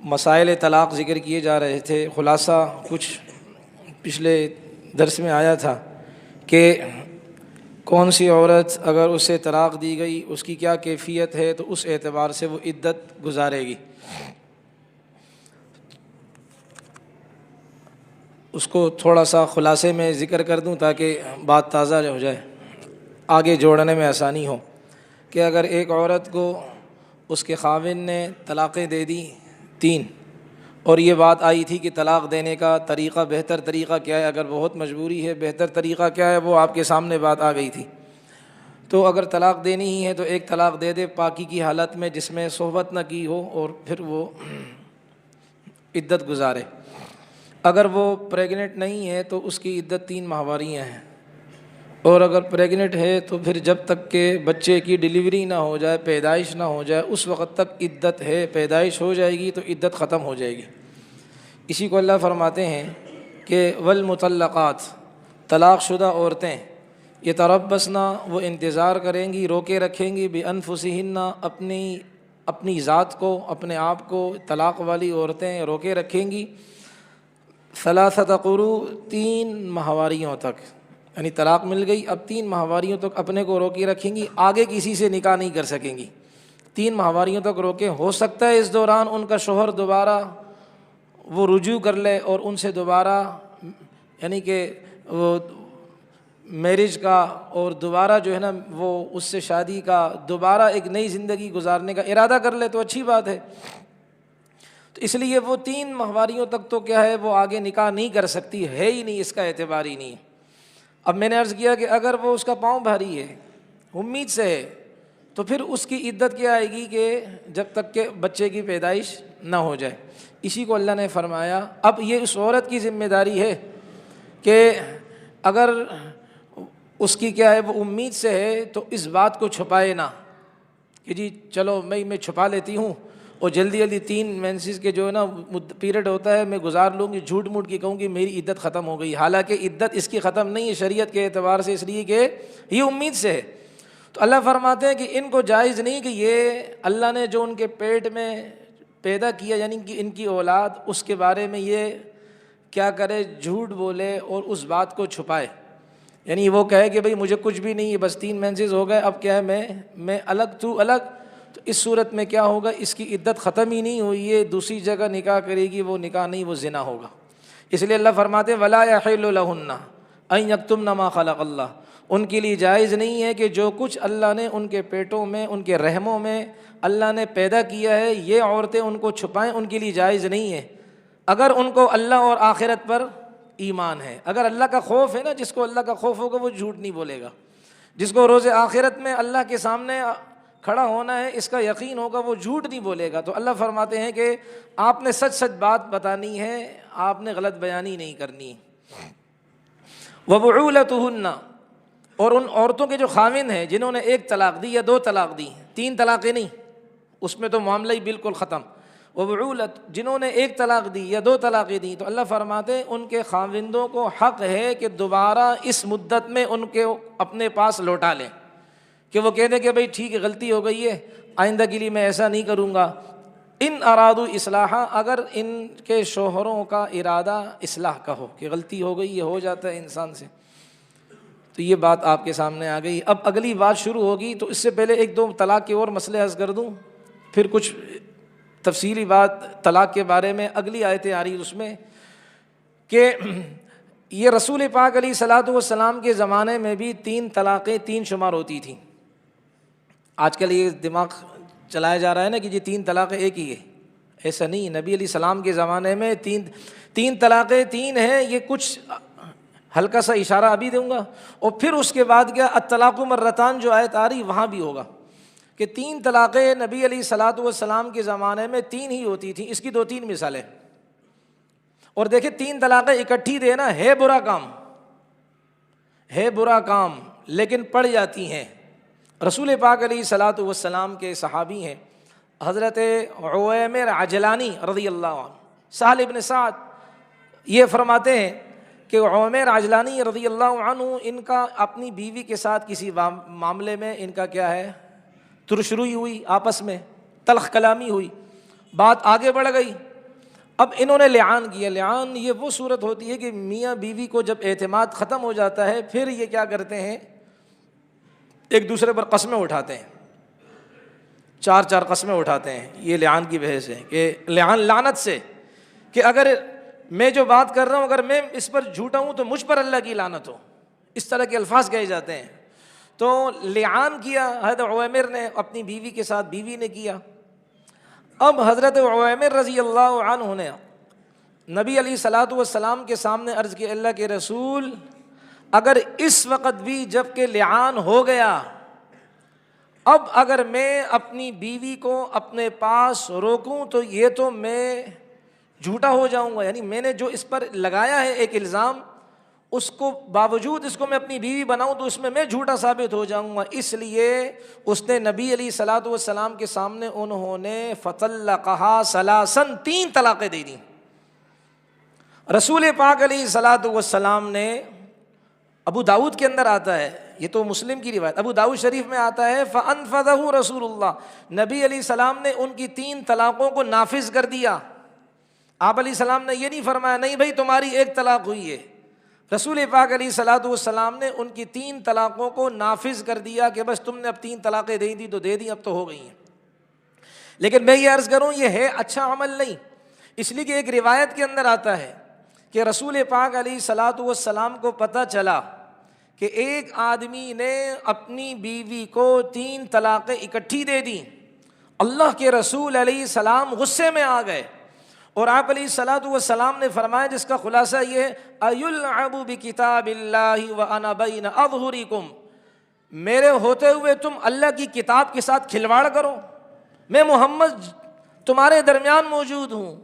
مسائل طلاق ذکر کیے جا رہے تھے۔ خلاصہ کچھ پچھلے درس میں آیا تھا کہ کون سی عورت اگر اسے طلاق دی گئی اس کی کیا کیفیت ہے، تو اس اعتبار سے وہ عدت گزارے گی۔ اس کو تھوڑا سا خلاصے میں ذکر کر دوں تاکہ بات تازہ ہو جائے، آگے جوڑنے میں آسانی ہو، کہ اگر ایک عورت کو اس کے خاوند نے طلاقیں دے دی 3، اور یہ بات آئی تھی کہ طلاق دینے کا طریقہ، بہتر طریقہ کیا ہے، اگر بہت مجبوری ہے بہتر طریقہ کیا ہے، وہ آپ کے سامنے بات آ گئی تھی۔ تو اگر طلاق دینی ہی ہے تو ایک طلاق دے دے پاکی کی حالت میں، جس میں صحبت نہ کی ہو، اور پھر وہ عدت گزارے۔ اگر وہ پریگننٹ نہیں ہے تو اس کی عدت 3 ماہواریاں ہیں، اور اگر پریگننٹ ہے تو پھر جب تک کہ بچے کی ڈیلیوری نہ ہو جائے، پیدائش نہ ہو جائے، اس وقت تک عدت ہے۔ پیدائش ہو جائے گی تو عدت ختم ہو جائے گی۔ اسی کو اللہ فرماتے ہیں کہ والمطلقات، طلاق شدہ عورتیں، یتربصن، وہ انتظار کریں گی، روکے رکھیں گی، بانفسہن، اپنی ذات کو، اپنے آپ کو، طلاق والی عورتیں روکے رکھیں گی، ثلاثۃ قروء، 3 ماہواریوں تک، یعنی طلاق مل گئی، اب 3 ماہواریوں تک اپنے کو روکے رکھیں گی، آگے کسی سے نکاح نہیں کر سکیں گی۔ 3 ماہواریوں تک روکے، ہو سکتا ہے اس دوران ان کا شوہر دوبارہ وہ رجوع کر لے اور ان سے دوبارہ، یعنی کہ وہ میرج کا، اور دوبارہ جو ہے نا وہ اس سے شادی کا، دوبارہ ایک نئی زندگی گزارنے کا ارادہ کر لے تو اچھی بات ہے۔ تو اس لیے وہ 3 ماہواریوں تک تو کیا ہے، وہ آگے نکاح نہیں کر سکتی، ہے ہی نہیں، اس کا اعتبار ہی نہیں۔ اب میں نے عرض کیا کہ اگر وہ اس کا پاؤں بھاری ہے، امید سے ہے، تو پھر اس کی عدت کیا آئے گی کہ جب تک کہ بچے کی پیدائش نہ ہو جائے۔ اسی کو اللہ نے فرمایا اب یہ اس عورت کی ذمہ داری ہے کہ اگر اس کی کیا ہے، وہ امید سے ہے، تو اس بات کو چھپائے نہ کہ جی چلو میں چھپا لیتی ہوں، اور جلدی 3 مینسز کے جو ہے نا پیریڈ ہوتا ہے میں گزار لوں گی، جھوٹ موٹ کی کہوں گی میری عدت ختم ہو گئی، حالانکہ عدت اس کی ختم نہیں ہے شریعت کے اعتبار سے، اس لیے کہ یہ امید سے ہے۔ تو اللہ فرماتے ہیں کہ ان کو جائز نہیں کہ یہ اللہ نے جو ان کے پیٹ میں پیدا کیا، یعنی کہ ان کی اولاد، اس کے بارے میں یہ کیا کرے، جھوٹ بولے اور اس بات کو چھپائے، یعنی وہ کہے کہ بھئی مجھے کچھ بھی نہیں ہے، بس 3 مینسز ہو گئے، اب کیا ہے میں الگ، تو الگ۔ تو اس صورت میں کیا ہوگا، اس کی عدت ختم ہی نہیں ہوئی ہے، دوسری جگہ نکاح کرے گی، وہ نکاح نہیں، وہ زنا ہوگا۔ اس لیے اللہ فرماتے ہیں وَلَا يَحِلُّ لَهُنَّ أَن يَكْتُمْنَ مَا خَلَقَ اللَّهُ، ان کے لیے جائز نہیں ہے کہ جو کچھ اللہ نے ان کے پیٹوں میں، ان کے رحموں میں اللہ نے پیدا کیا ہے، یہ عورتیں ان کو چھپائیں، ان کے لیے جائز نہیں ہے، اگر ان کو اللہ اور آخرت پر ایمان ہے۔ اگر اللہ کا خوف ہے نا، جس کو اللہ کا خوف ہوگا وہ جھوٹ نہیں بولے گا، جس کو روز آخرت میں اللہ کے سامنے کھڑا ہونا ہے، اس کا یقین ہوگا، وہ جھوٹ نہیں بولے گا۔ تو اللہ فرماتے ہیں کہ آپ نے سچ سچ بات بتانی ہے، آپ نے غلط بیانی نہیں کرنی۔ وَبُعُولَتُهُنَّ، اور ان عورتوں کے جو خاوند ہیں جنہوں نے 1 طلاق دی یا 2 طلاق دی، 3 طلاقیں نہیں، اس میں تو معاملہ ہی بالکل ختم۔ وَبُعُولَتُ، جنہوں نے 1 طلاق دی یا 2 طلاقیں دی، تو اللہ فرماتے ہیں ان کے خاوندوں کو حق ہے کہ دوبارہ اس مدت میں ان کے اپنے پاس لوٹا لیں، کہ وہ کہہ دیں کہ بھئی ٹھیک ہے غلطی ہو گئی ہے، آئندہ کے لیے میں ایسا نہیں کروں گا۔ ان ارادو اصلاحا، اگر ان کے شوہروں کا ارادہ اصلاح کا ہو، کہ غلطی ہو گئی، یہ ہو جاتا ہے انسان سے۔ تو یہ بات آپ کے سامنے آ گئی۔ اب اگلی بات شروع ہوگی، تو اس سے پہلے 1-2 طلاق کے اور مسئلے عرض کر دوں، پھر کچھ تفصیلی بات طلاق کے بارے میں اگلی آیتیں آ رہی اس میں، کہ یہ رسول پاک علیہ الصلوۃ والسلام کے زمانے میں بھی 3 طلاقیں 3 شمار ہوتی تھیں۔ آج کل یہ دماغ چلایا جا رہا ہے نا کہ یہ 3 طلاقیں ایک ہی ہے، ایسا نہیں۔ نبی علیہ السلام کے زمانے میں 3 طلاقیں 3 ہیں، یہ کچھ ہلکا سا اشارہ ابھی دوں گا، اور پھر اس کے بعد کیا الطلاق مرتان جو آیت آ رہی وہاں بھی ہوگا کہ 3 طلاقیں نبی علیہ الصلوۃ والسلام کے زمانے میں 3 ہی ہوتی تھیں۔ اس کی 2-3 مثالیں، اور دیکھیں 3 طلاقیں اکٹھی دینا ہے برا کام، ہے برا کام، لیکن پڑ جاتی ہیں۔ رسول پاک علیہ الصلوۃ والسلام کے صحابی ہیں حضرت عویمر عجلانی رضی اللہ عنہ، سہل ابن سعد، یہ فرماتے ہیں کہ عویمر عجلانی رضی اللہ عنہ، ان کا اپنی بیوی کے ساتھ کسی معاملے میں ان کا کیا ہے، ترشروئی ہوئی، آپس میں تلخ کلامی ہوئی، بات آگے بڑھ گئی، اب انہوں نے لعان کیا. لعان یہ وہ صورت ہوتی ہے کہ میاں بیوی کو جب اعتماد ختم ہو جاتا ہے پھر یہ کیا کرتے ہیں, ایک دوسرے پر قسمیں اٹھاتے ہیں, 4 قسمیں اٹھاتے ہیں. یہ لعان کی وجہ سے کہ لعان لعنت سے, کہ اگر میں جو بات کر رہا ہوں اگر میں اس پر جھوٹا ہوں تو مجھ پر اللہ کی لعنت ہو, اس طرح کے الفاظ کہے جاتے ہیں. تو لعان کیا حضرت عویمر نے اپنی بیوی کے ساتھ, بیوی نے کیا. اب حضرت عویمر رضی اللہ عنہ نے نبی علیہ الصلوۃ والسلام کے سامنے عرض کی, اللہ کے رسول اگر اس وقت بھی جب کہ لعان ہو گیا, اب اگر میں اپنی بیوی کو اپنے پاس روکوں تو یہ تو میں جھوٹا ہو جاؤں گا, یعنی میں نے جو اس پر لگایا ہے ایک الزام, اس کو باوجود اس کو میں اپنی بیوی بناؤں تو اس میں جھوٹا ثابت ہو جاؤں گا. اس لیے اس نے نبی علیہ الصلوۃ والسلام کے سامنے انہوں نے فطلقها ثلاثا 3 طلاقیں دے دیں. رسول پاک علیہ الصلوۃ والسلام نے, ابو داؤد کے اندر آتا ہے, یہ تو مسلم کی روایت, ابو داؤد شریف میں آتا ہے فانفذہ رسول اللہ, نبی علیہ السلام نے ان کی 3 طلاقوں کو نافذ کر دیا. آپ علیہ السلام نے یہ نہیں فرمایا نہیں بھائی تمہاری 1 طلاق ہوئی ہے. رسول پاک علیہ الصلوۃ والسلام نے ان کی 3 طلاقوں کو نافذ کر دیا کہ بس تم نے اب 3 طلاقیں دے دی تو دے دی, اب تو ہو گئی ہیں. لیکن میں یہ عرض کروں یہ ہے اچھا عمل نہیں, اس لیے کہ ایک روایت کے اندر آتا ہے کہ رسول پاک علیہ الصلوۃ والسلام کو پتہ چلا کہ ایک آدمی نے اپنی بیوی کو 3 طلاقیں اکٹھی دے دیں. اللہ کے رسول علیہ السلام غصے میں آ گئے اور آپ علیہ الصلوۃ والسلام نے فرمایا, جس کا خلاصہ یہ ہے ایلعب بکتاب اللہ وانا بین اظہرکم, میرے ہوتے ہوئے تم اللہ کی کتاب کے ساتھ کھلواڑ کرو, میں محمد تمہارے درمیان موجود ہوں.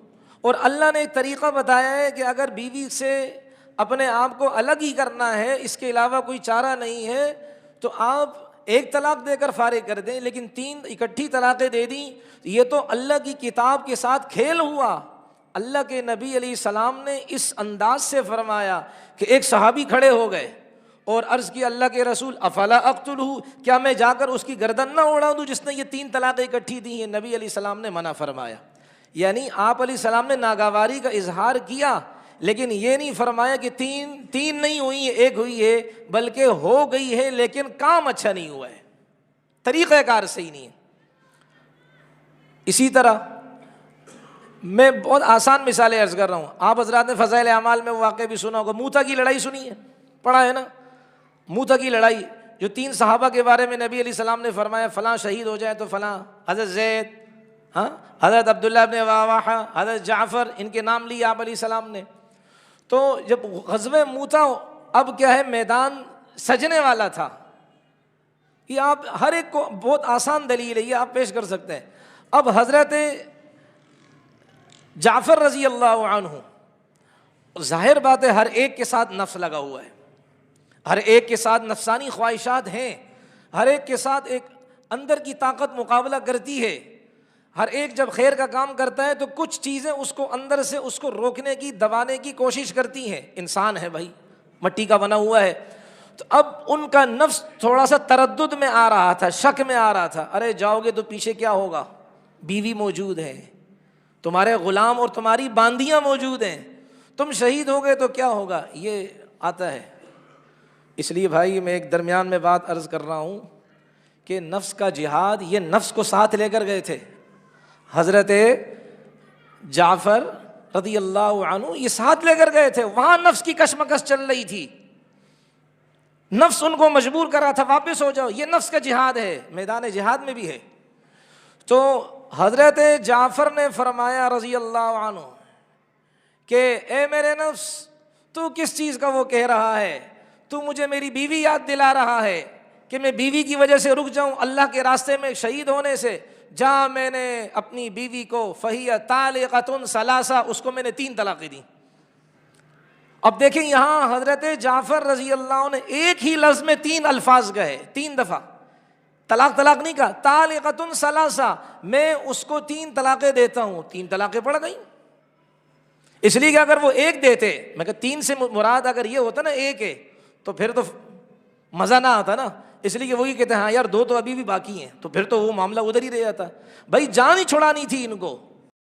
اور اللہ نے ایک طریقہ بتایا ہے کہ اگر بیوی سے اپنے آپ کو الگ ہی کرنا ہے, اس کے علاوہ کوئی چارہ نہیں ہے, تو آپ 1 طلاق دے کر فارغ کر دیں, لیکن 3 اکٹھی طلاقیں دے دیں, یہ تو اللہ کی کتاب کے ساتھ کھیل ہوا. اللہ کے نبی علیہ السلام نے اس انداز سے فرمایا کہ ایک صحابی کھڑے ہو گئے اور عرض کی اللہ کے رسول افلا اقتلہ, کیا میں جا کر اس کی گردن نہ اڑا دوں جس نے یہ 3 طلاقیں اکٹھی دی ہیں. نبی علیہ السلام نے منع فرمایا. یعنی آپ علیہ السلام نے ناگواری کا اظہار کیا, لیکن یہ نہیں فرمایا کہ 3 نہیں ہوئی ہے 1 ہوئی ہے, بلکہ ہو گئی ہے لیکن کام اچھا نہیں ہوا ہے, طریقہ کار صحیح نہیں ہے. اسی طرح میں بہت آسان مثالیں عرض کر رہا ہوں. آپ حضرات نے فضائل اعمال میں وہ واقعہ بھی سنا ہوگا, موتا کی لڑائی سنی ہے, پڑھا ہے نا, موتا کی لڑائی جو 3 صحابہ کے بارے میں نبی علیہ السلام نے فرمایا فلاں شہید ہو جائے تو فلاں, حضرت زید, حضرت عبداللہ ابن رواحہ, حضرت جعفر, ان کے نام لیے آپ علیہ السلام نے. تو جب غزوہ موتا اب کیا ہے میدان سجنے والا تھا, یہ آپ ہر ایک کو بہت آسان دلیل ہے یہ آپ پیش کر سکتے ہیں. اب حضرت جعفر رضی اللہ عنہ, ظاہر بات ہے ہر ایک کے ساتھ نفس لگا ہوا ہے, ہر ایک کے ساتھ نفسانی خواہشات ہیں, ہر ایک کے ساتھ ایک اندر کی طاقت مقابلہ کرتی ہے. ہر ایک جب خیر کا کام کرتا ہے تو کچھ چیزیں اس کو اندر سے اس کو روکنے کی, دبانے کی کوشش کرتی ہیں. انسان ہے بھائی, مٹی کا بنا ہوا ہے. تو اب ان کا نفس تھوڑا سا تردد میں آ رہا تھا, شک میں آ رہا تھا, ارے جاؤ گے تو پیچھے کیا ہوگا, بیوی موجود ہے, تمہارے غلام اور تمہاری باندیاں موجود ہیں, تم شہید ہو گئے تو کیا ہوگا, یہ آتا ہے. اس لیے بھائی میں ایک درمیان میں بات عرض کر رہا ہوں کہ نفس کا جہاد, یہ نفس کو ساتھ لے کر گئے تھے. حضرت جعفر رضی اللہ عنہ یہ ساتھ لے کر گئے تھے, وہاں نفس کی کشمکش چل رہی تھی, نفس ان کو مجبور کر رہا تھا واپس ہو جاؤ, یہ نفس کا جہاد ہے, میدان جہاد میں بھی ہے. تو حضرت جعفر نے فرمایا رضی اللہ عنہ کہ اے میرے نفس, تو کس چیز کا وہ کہہ رہا ہے, تو مجھے میری بیوی یاد دلا رہا ہے کہ میں بیوی کی وجہ سے رک جاؤں اللہ کے راستے میں شہید ہونے سے. جہاں میں نے اپنی بیوی کو فہیہ طالقۃ ثلاثہ, اس کو میں نے 3 طلاقیں دی. اب دیکھیں یہاں حضرت جعفر رضی اللہ عنہ ایک ہی لفظ میں 3 الفاظ کہے, 3 دفعہ, طلاق نہیں کہا, طالقۃ ثلاثہ, میں اس کو 3 طلاقیں دیتا ہوں. 3 طلاقیں پڑ گئیں. اس لیے کہ اگر وہ 1 دیتے, میں کہ 3 سے مراد اگر یہ ہوتا نا 1 ہے تو پھر تو مزہ نہ آتا نا. اس لیے کہ وہی کہتے ہیں ہاں یار 2 تو ابھی بھی باقی ہیں, تو پھر تو وہ معاملہ ادھر ہی رہ جاتا. بھائی جان ہی چھڑانی تھی ان کو,